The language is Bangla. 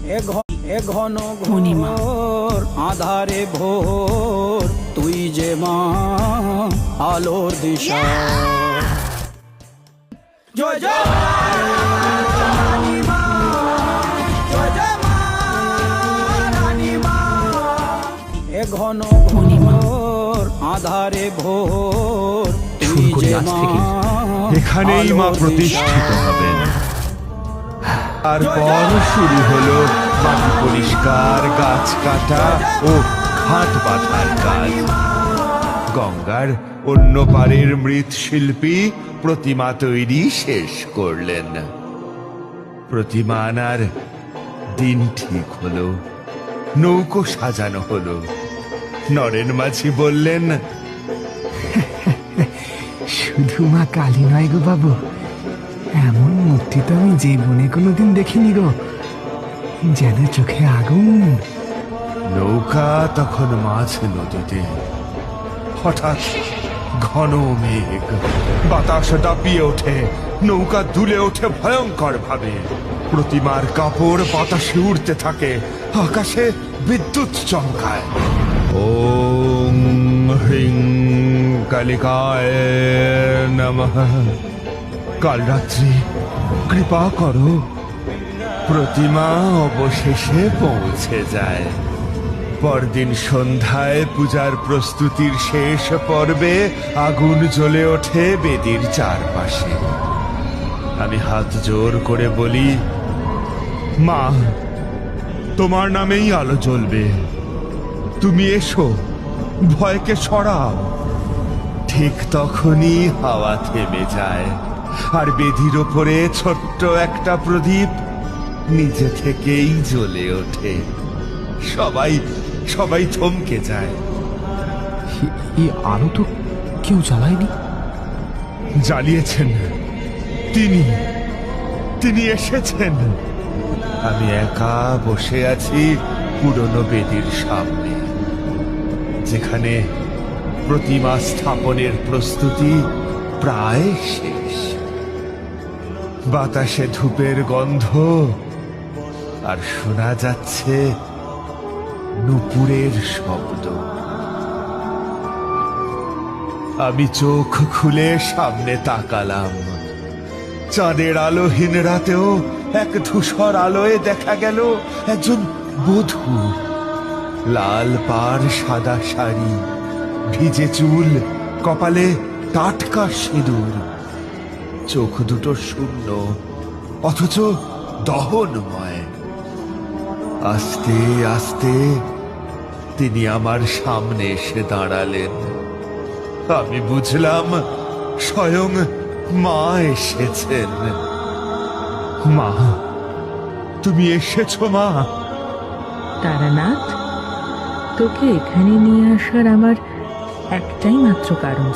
এ ঘন ঘোর আধারে ভোর, তুই যে মা আলোর দিশা। জয় জয় রানী মা, জয় জয় মা রানী মা। এ ঘন ঘোর আধারে ভোর, তুই যে মা এখানেই মা প্রতিষ্ঠিত হবেন। তারপর শুরু হলো মাটি পরিষ্কার, গাছ কাটা ও ঘাট বাঁধার কাজ। গঙ্গার অন্য পারের মৃৎশিল্পী প্রতিমা তৈরি শেষ করলেন। প্রতিমা আনার দিন ঠিক হলো, নৌকো সাজানো হলো। নরেন মাঝি বললেন, শুধু মা কালী নয় গো বাবু, এমন মূর্তি তো আমি জীবনে কোনোদিন দেখিনি গো, যেন চোখে আগুন। নৌকা তখন মাঝ নদীতে। হঠাৎ ঘন মেঘ, বাতাস দাপিয়ে ওঠে, নৌকা দুলে ওঠে ভয়ঙ্কর ভাবে। প্রতিমার কাপড় বাতাসে উড়তে থাকে, আকাশে বিদ্যুৎ চমকায়। ওম হ্রিং কালিকায় নমঃ। কাল রাত্রি কৃপা করো। প্রতিমা অবশেষে পৌঁছে যায়। পরদিন সন্ধ্যায় পূজার প্রস্তুতির শেষ পর্বে আগুন জ্বলে ওঠে বেদির চারপাশে। আমি হাত জোর করে বলি, মা, তোমার নামেই আলো জ্বলবে। তুমি এসো, ভয়কে সরাও। ঠিক তখনই হাওয়া থেমে যায়, আর বেদির ওপরে ছোট্ট একটা প্রদীপ নিজে থেকেই জ্বলে ওঠে। সবাই সবাই থমকে যায়। এই আলো তো কেউ জ্বালায়নি। জ্বালিয়েছেন তিনি, তিনি এসেছেন। আমি একা বসে আছি পুরনো বেদির সামনে, যেখানে প্রতিমা স্থাপনের প্রস্তুতি প্রায় শেষ। বাতাসে ধূপের গন্ধ, আর শোনা যাচ্ছে নূপুরের শব্দ। আমি চোখ খুলে সামনে তাকালাম। চাঁদের আলোহীন রাতেও এক ধূসর আলোয় দেখা গেল একজন বধূ। লাল পাড়, সাদা শাড়ি, ভিজে চুল, কপালে টাটকা সিঁদুর। চোখ দুটো শূন্য, অথচ দহনময়। আস্তে আস্তে তিনি আমার সামনে এসে দাঁড়ালেন। আমি বুঝলাম স্বয়ং মা এসেছেন। মা, তুমি এসেছো মা? তারানাথ, তোকে এখানে নিয়ে আসার আমার একটাই মাত্র কারণ।